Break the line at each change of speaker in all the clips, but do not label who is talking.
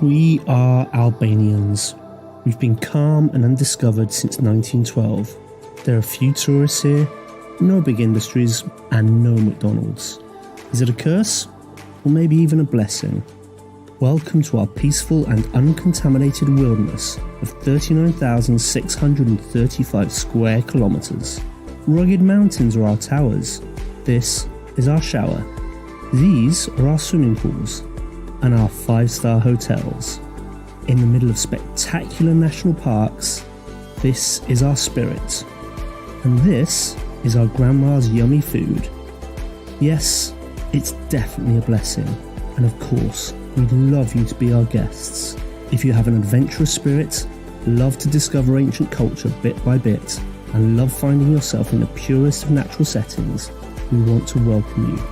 We are Albanians. We've been calm and undiscovered since 1912. There are few tourists here, no big industries, and no McDonald's. Is it a curse? Or maybe even a blessing? Welcome to our peaceful and uncontaminated wilderness of 39,635 square kilometres. Rugged mountains are our towers. This is our shower. These are our swimming pools and our 5-star hotels. In the middle of spectacular national parks, this is our spirit. And this is our grandma's yummy food. Yes, it's definitely a blessing. And of course, we'd love you to be our guests. If you have an adventurous spirit, love to discover ancient culture bit by bit, and love finding yourself in the purest of natural settings, we want to welcome you.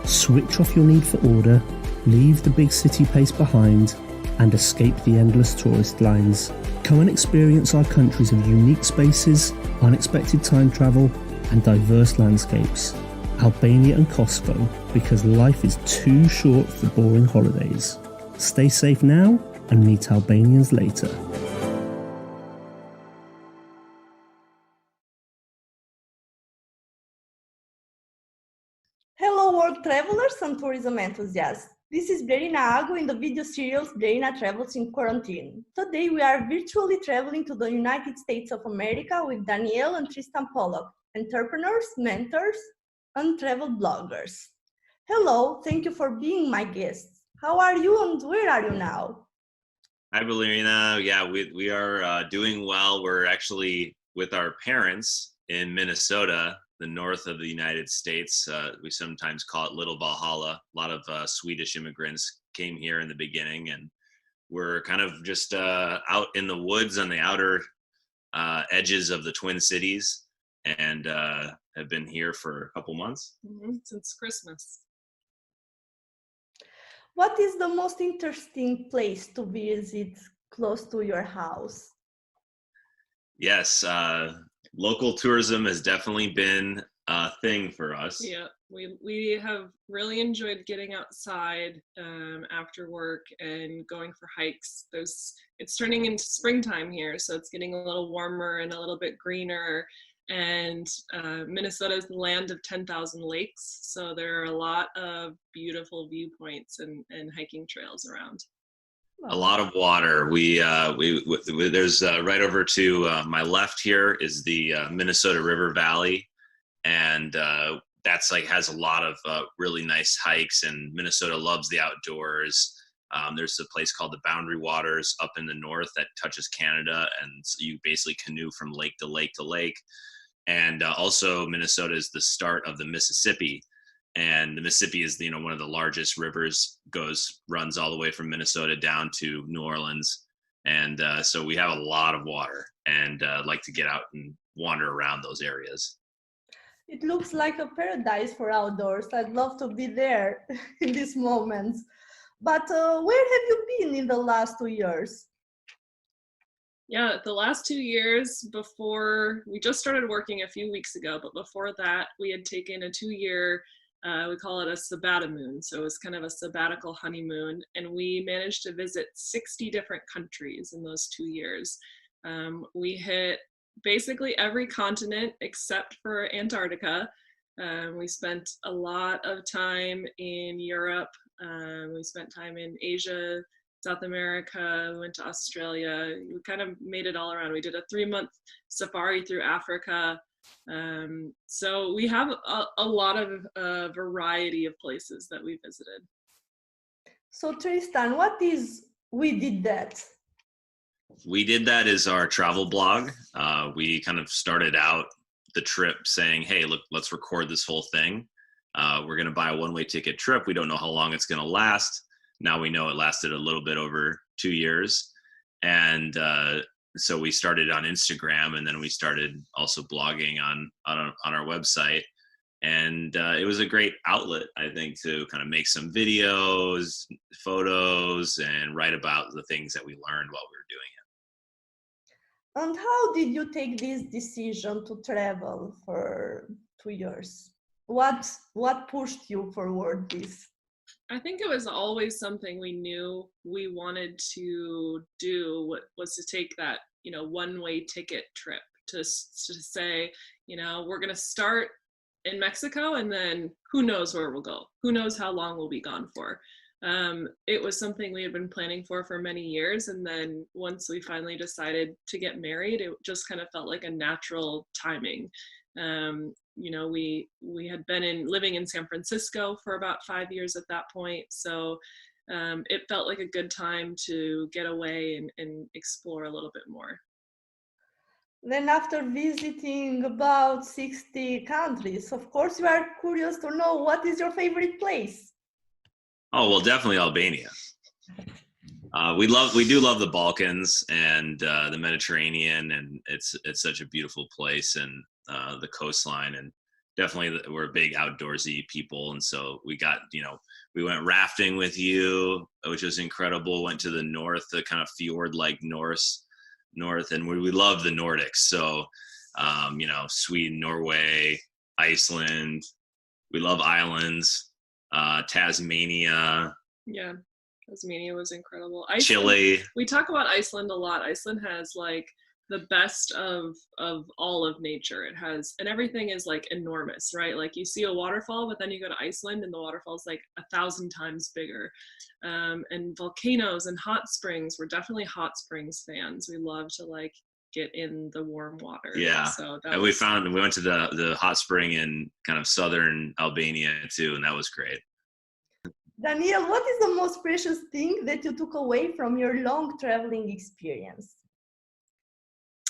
Switch off your need for order, leave the big city pace behind, and escape the endless tourist lines. Come and experience our countries of unique spaces, unexpected time travel, and diverse landscapes. Albania and Kosovo, because life is too short for boring holidays. Stay safe now and meet Albanians later.
Hello world travelers and tourism enthusiasts. This is Blerina in the video series Blerina Travels in Quarantine. Today we are virtually traveling to the United States of America with Danyelle and Trsitan Pollock, entrepreneurs, mentors, and travel bloggers. Hello, thank you for being my guests. How are you and where are you now?
Hi, Blerina. Yeah, we are doing well. We're actually with our parents in Minnesota, the north of the United States. We sometimes call it Little Valhalla. A lot of Swedish immigrants came here in the beginning, and we're kind of just out in the woods on the outer edges of the Twin Cities, and have been here for a couple months.
Since Christmas.
What is the most interesting place to visit close to your house?
Yes, local tourism has definitely been a thing for us.
Yeah, we have really enjoyed getting outside after work and going for hikes. It's turning into springtime here, so it's getting a little warmer and a little bit greener. And Minnesota is the land of 10,000 lakes, so there are a lot of beautiful viewpoints and hiking trails around.
A lot of water. There's right over to my left here is the Minnesota River Valley, and that's has a lot of really nice hikes. And Minnesota loves the outdoors. There's a place called the Boundary Waters up in the north that touches Canada, and so you basically canoe from lake to lake to lake. And also Minnesota is the start of the Mississippi. And the Mississippi is, one of the largest rivers, runs all the way from Minnesota down to New Orleans. And so we have a lot of water, and like to get out and wander around those areas.
It looks like a paradise for outdoors. I'd love to be there in these moments. But where have you been in the last 2 years?
Yeah, the last 2 years, before we just started working a few weeks ago, but before that we had taken a 2-year we call it a sabbatical. So it was kind of a sabbatical honeymoon, and we managed to visit 60 different countries in those 2 years. We hit basically every continent except for Antarctica. We spent a lot of time in Europe. We spent time in Asia, South America, we went to Australia. We kind of made it all around. We did a 3-month safari through Africa. So we have a lot of variety of places that we visited.
So Tristan, what is We Did That?
We Did That is our travel blog. We kind of started out the trip saying, hey, look, let's record this whole thing. We're going to buy a one-way ticket trip. We don't know how long it's going to last. Now we know it lasted a little bit over 2 years. And so we started on Instagram, and then we started also blogging on our website. And it was a great outlet, I think, to kind of make some videos, photos, and write about the things that we learned while we were doing it.
And how did you take this decision to travel for 2 years? What pushed you forward this?
I think it was always something we knew we wanted to do, was to take that, one-way ticket trip to say, we're going to start in Mexico and then who knows where we'll go? Who knows how long we'll be gone for? It was something we had been planning for many years. And then once we finally decided to get married, it just kind of felt like a natural timing. We had been living in San Francisco for about 5 years at that point. So it felt like a good time to get away and explore a little bit more.
Then after visiting about 60 countries, of course you are curious to know what is your favorite place?
Oh, well, definitely Albania. We do love the Balkans and the Mediterranean, and it's such a beautiful place, and the coastline, and definitely we're big outdoorsy people, and so we we went rafting with you, which was incredible. Went to the north, the kind of fjord like north, and we love the Nordics. So Sweden, Norway, Iceland. We love islands. Tasmania.
Yeah, Tasmania was incredible.
Chile.
We talk about Iceland a lot. Iceland has like the best of all of nature. It has, and everything is like enormous, right? Like you see a waterfall, but then you go to Iceland and the waterfall is like 1,000 times bigger. And volcanoes and hot springs. We're definitely hot springs fans. We love to like get in the warm water.
Yeah.
So
and we went to the hot spring in kind of southern Albania too, and that was great.
Danyelle, what is the most precious thing that you took away from your long traveling experience?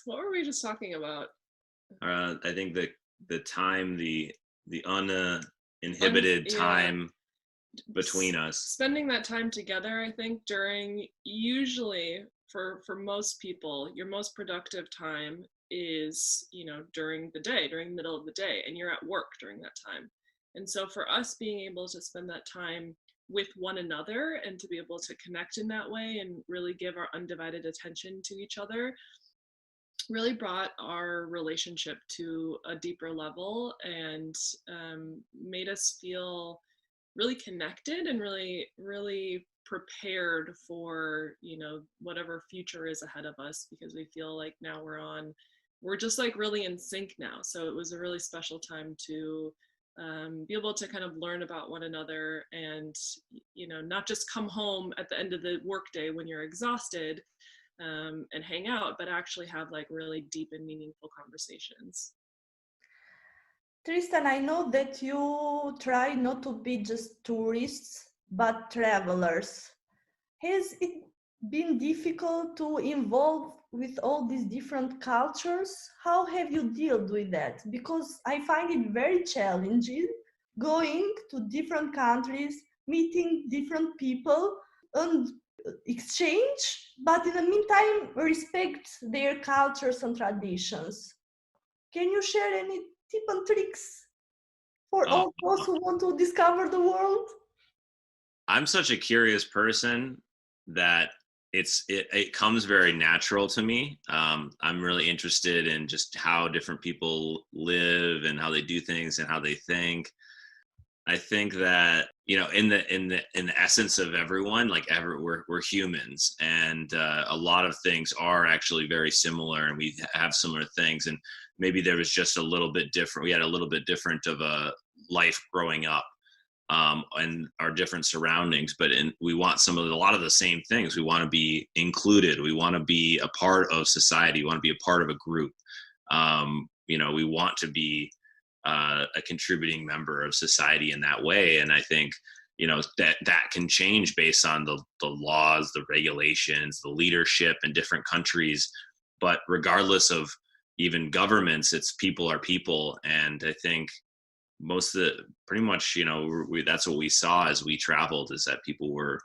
What were we just talking about?
I think the time, the uninhibited time between us. Spending
that time together, I think usually for most people, your most productive time is, during the day, during the middle of the day, and you're at work during that time. And so for us being able to spend that time with one another and to be able to connect in that way and really give our undivided attention to each other really brought our relationship to a deeper level and made us feel really connected and really, really prepared for, whatever future is ahead of us, because we feel like now we're just like really in sync now. So it was a really special time to be able to kind of learn about one another and, not just come home at the end of the workday when you're exhausted and hang out, but actually have like really deep and meaningful conversations.
Tristan, I know that you try not to be just tourists, but travelers. Has it been difficult to involve with all these different cultures? How have you dealt with that? Because I find it very challenging going to different countries, meeting different people, and exchange, but in the meantime, respect their cultures and traditions. Can you share any tips and tricks for all those who want to discover the world?
I'm such a curious person that it comes very natural to me. I'm really interested in just how different people live and how they do things and how they think. I think that in the essence of everyone, we're humans, and a lot of things are actually very similar, and we have similar things. And maybe there was just a little bit different. We had a little bit different of a life growing up, and our different surroundings. But we want a lot of the same things. We want to be included. We want to be a part of society. We want to be a part of a group. We want to be a contributing member of society in that way. And I think, that can change based on the laws, the regulations, the leadership in different countries. But regardless of even governments, it's people are people. And I think pretty much, that's what we saw as we traveled, is that people were,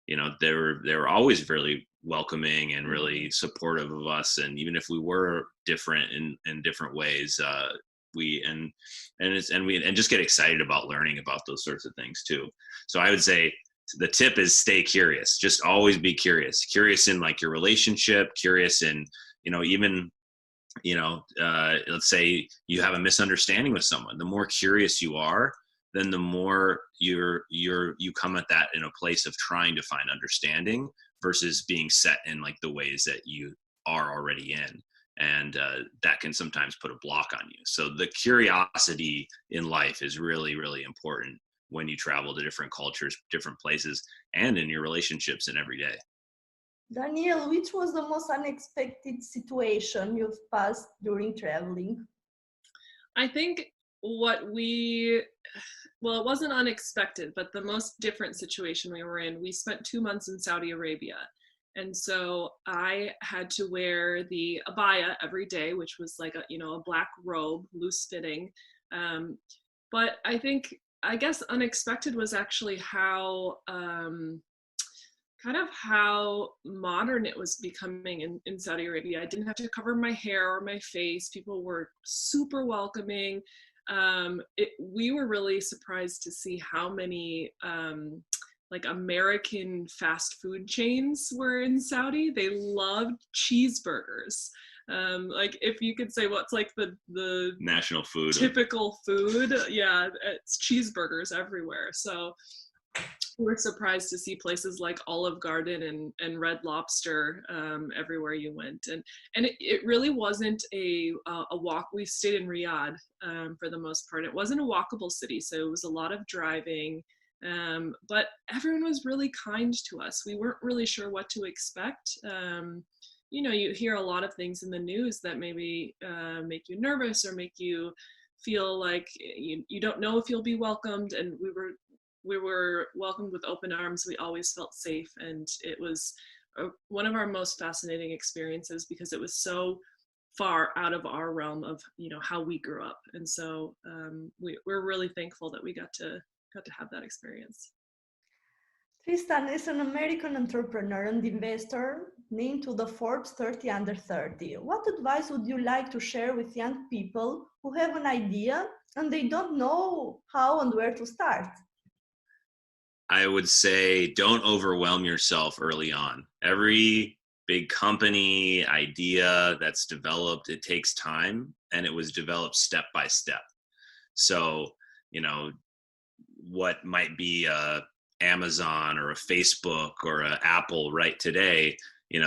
they were always really welcoming and really supportive of us. And even if we were different in different ways, we just get excited about learning about those sorts of things too. So I would say the tip is stay curious. Just always be curious in like your relationship, curious in, even, let's say you have a misunderstanding with someone. The more curious you are, then the more you come at that in a place of trying to find understanding versus being set in like the ways that you are already in. And that can sometimes put a block on you. So the curiosity in life is really, really important when you travel to different cultures, different places, and in your relationships in every day.
Danyelle, which was the most unexpected situation you've passed during traveling?
I think it wasn't unexpected, but the most different situation we were in, we spent 2 months in Saudi Arabia. And so I had to wear the abaya every day, which was like a black robe, loose fitting. But I guess unexpected was actually how how modern it was becoming in Saudi Arabia. I didn't have to cover my hair or my face. People were super welcoming. We were really surprised to see how many like American fast food chains were in Saudi. They loved cheeseburgers. Like if you could say what's like the
National food,
typical food, yeah, it's cheeseburgers everywhere. So we're surprised to see places like Olive Garden and Red Lobster everywhere you went, and it really wasn't a walk. We stayed in Riyadh for the most part. It wasn't a walkable city, so it was a lot of driving. But everyone was really kind to us. We weren't really sure what to expect. You hear a lot of things in the news that maybe make you nervous or make you feel like you don't know if you'll be welcomed, and we were welcomed with open arms. We always felt safe, and it was one of our most fascinating experiences because it was so far out of our realm of how we grew up, and so we're really thankful that we got to have that experience.
Tristan is an American entrepreneur and investor named to the Forbes 30 Under 30. What advice would you like to share with young people who have an idea and they don't know how and where to start?
I would say don't overwhelm yourself early on. Every big company idea that's developed, it takes time, and it was developed step by step. So, what might be a Amazon or a Facebook or a Apple right today,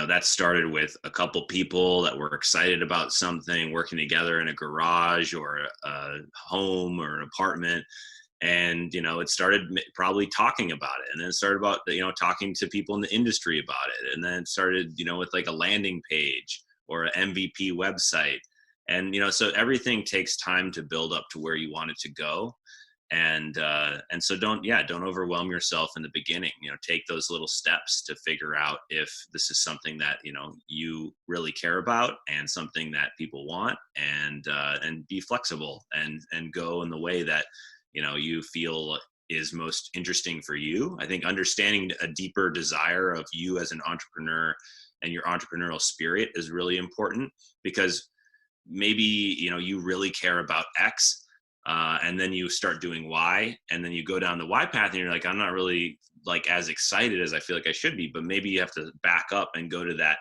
that started with a couple people that were excited about something, working together in a garage or a home or an apartment. And it started probably talking about it, and then it started about talking to people in the industry about it, and then it started with like a landing page or an MVP website, and so everything takes time to build up to where you want it to go. And so don't overwhelm yourself in the beginning. Take those little steps to figure out if this is something that you really care about and something that people want, and be flexible and go in the way that you feel is most interesting for you. I think understanding a deeper desire of you as an entrepreneur and your entrepreneurial spirit is really important, because maybe you really care about X, and then you start doing Y, and then you go down the Y path and you're like, I'm not really like as excited as I feel like I should be. But maybe you have to back up and go to that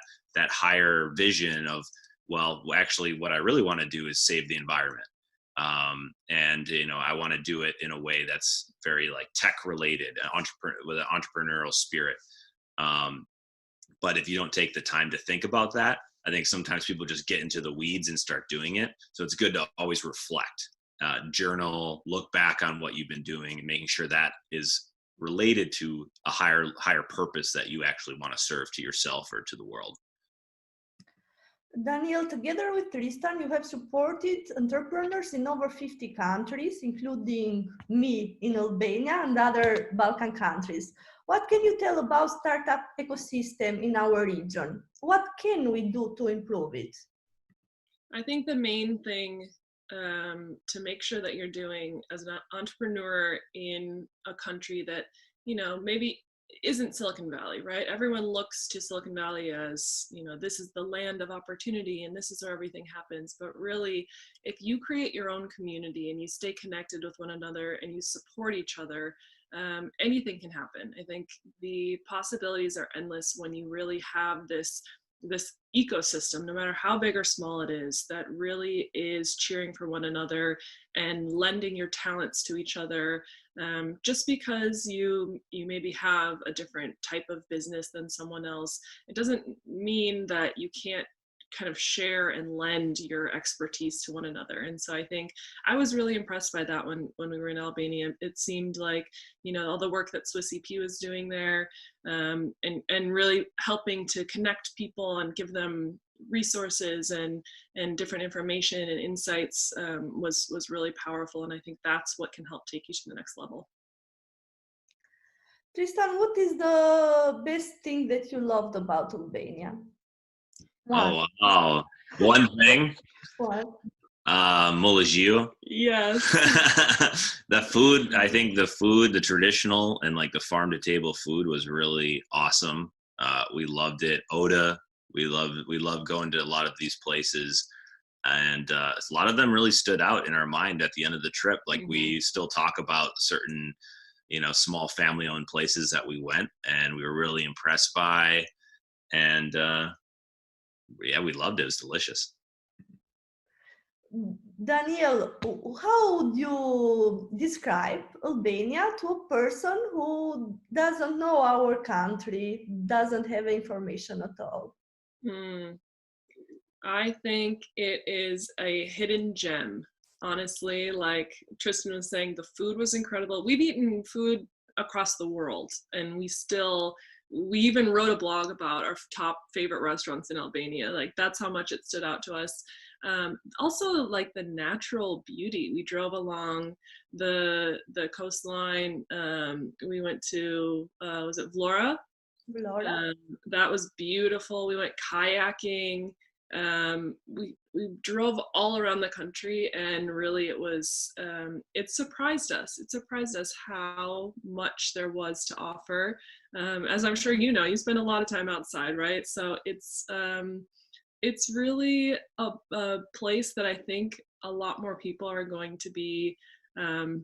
higher vision of, well, actually what I really want to do is save the environment. And I want to do it in a way that's very like tech related, with an entrepreneurial spirit. But if you don't take the time to think about that, I think sometimes people just get into the weeds and start doing it. So it's good to always reflect, journal, look back on what you've been doing, and making sure that is related to a higher purpose that you actually want to serve to yourself or to the world.
Danyelle, together with Tristan, you have supported entrepreneurs in over 50 countries, including me in Albania and other Balkan countries. What can you tell about startup ecosystem in our region? What can we do to improve it?
I think the main thing to make sure that you're doing as an entrepreneur in a country that, maybe isn't Silicon Valley, right? Everyone looks to Silicon Valley as, this is the land of opportunity and this is where everything happens. But really, if you create your own community and you stay connected with one another and you support each other, anything can happen. I think the possibilities are endless when you really have this this ecosystem, no matter how big or small it is, that really is cheering for one another and lending your talents to each other. Just because you maybe have a different type of business than someone else, it doesn't mean that you can't kind of share and lend your expertise to one another. And so I think I was really impressed by that when we were in Albania. It seemed like, all the work that Swiss EP was doing there, and really helping to connect people and give them resources and different information and insights, was really powerful. And I think that's what can help take you to the next level.
Tristan, what is the best thing that you loved about Albania?
Oh, wow. One thing.
What?
Molajio.
Yes.
The food, I think the traditional and like the farm to table food was really awesome. We loved it. Oda, we love going to a lot of these places. And a lot of them really stood out in our mind at the end of the trip. Like we still talk about certain, small family owned places that we went and we were really impressed by. And, yeah, we loved it. It was delicious.
Danyelle, how would you describe Albania to a person who doesn't know our country, doesn't have information at all?
I think it is a hidden gem. Honestly, like Tristan was saying, the food was incredible. We've eaten food across the world, and we even wrote a blog about our top favorite restaurants in Albania. Like that's how much it stood out to us. Also, like the natural beauty. We drove along the coastline. We went to was it Vlora?
Vlora.
That was beautiful. We went kayaking. We drove all around the country, and really it surprised us. It surprised us how much there was to offer. As I'm sure you spend a lot of time outside, right? So it's really a place that I think a lot more people are going to be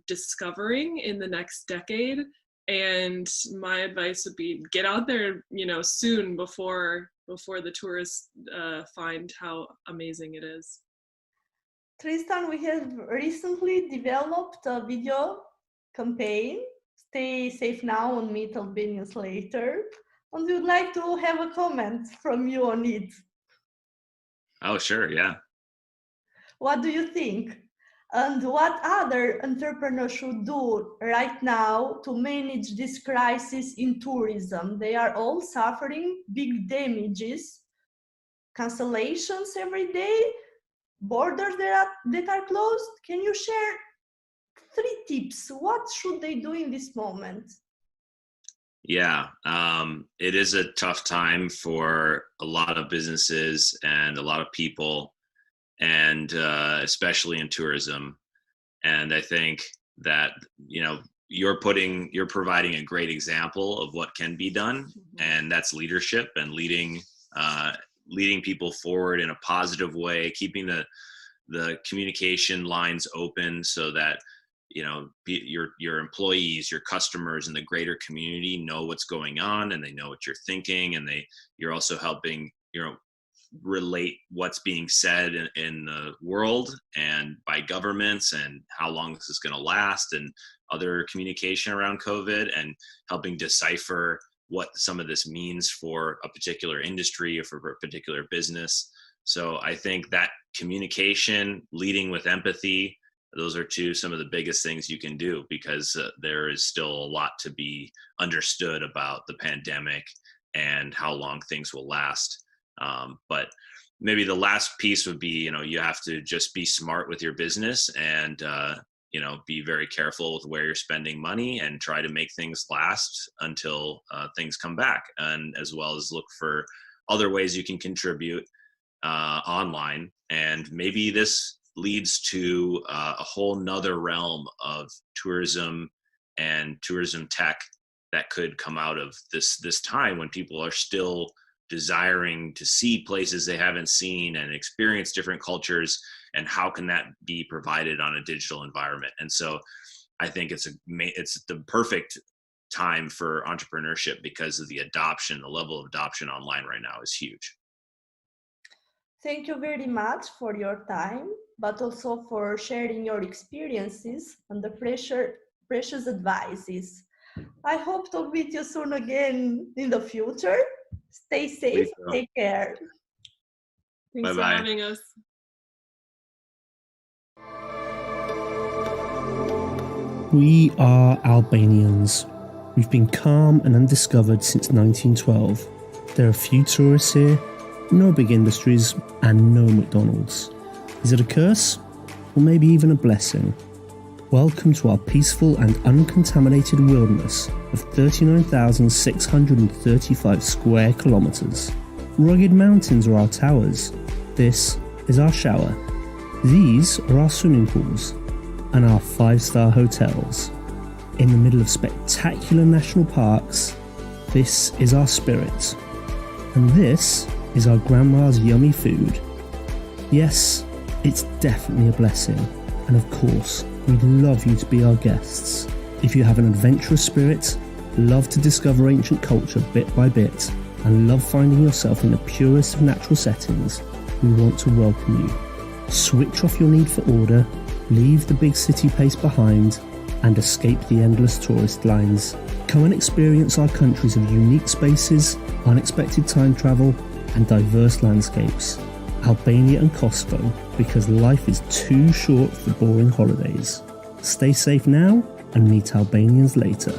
discovering in the next decade. And my advice would be get out there, soon before the tourists find how amazing it is.
Tristan, we have recently developed a video campaign, Stay Safe Now and Meet Albanians Later, and we would like to have a comment from you on it.
Oh, sure, yeah.
What do you think? And what other entrepreneurs should do right now to manage this crisis in tourism? They are all suffering big damages, cancellations every day, borders that are closed. Can you share 3 tips? What should they do in this moment?
Yeah, it is a tough time for a lot of businesses and a lot of people, and especially in tourism. And I think that you're providing a great example of what can be done, and that's leadership and leading people forward in a positive way, keeping the communication lines open so that your employees, your customers, and the greater community know what's going on, and they know what you're thinking, and you're also helping relate what's being said in the world and by governments, and how long this is going to last, and other communication around COVID, and helping decipher what some of this means for a particular industry or for a particular business. So I think that communication, leading with empathy, those are some of the biggest things you can do, because there is still a lot to be understood about the pandemic and how long things will last. But maybe the last piece would be, you have to just be smart with your business and, be very careful with where you're spending money, and try to make things last until things come back, and as well as look for other ways you can contribute online. And maybe this leads to a whole nother realm of tourism and tourism tech that could come out of this time, when people are still desiring to see places they haven't seen and experience different cultures, and how can that be provided on a digital environment. And so I think it's the perfect time for entrepreneurship, because of the level of adoption online right now is huge.
Thank you very much for your time, but also for sharing your experiences and the precious advices. I hope to meet you soon again in the future. Stay safe, take care.
Thanks for
Bye-bye.
having us.
We are Albanians. We've been calm and undiscovered since 1912. There are few tourists here, no big industries, and no McDonald's. Is it a curse? Or maybe even a blessing? Welcome to our peaceful and uncontaminated wilderness of 39,635 square kilometres. Rugged mountains are our towers. This is our shower. These are our swimming pools and our 5-star hotels. In the middle of spectacular national parks, this is our spirit. And this is our grandma's yummy food. Yes, it's definitely a blessing. And of course, we'd love you to be our guests. If you have an adventurous spirit, love to discover ancient culture bit by bit, and love finding yourself in the purest of natural settings, we want to welcome you. Switch off your need for order, leave the big city pace behind, and escape the endless tourist lines. Come and experience our countries of unique spaces, unexpected time travel, and diverse landscapes. Albania and Kosovo, because life is too short for boring holidays. Stay safe now and meet Albanians later.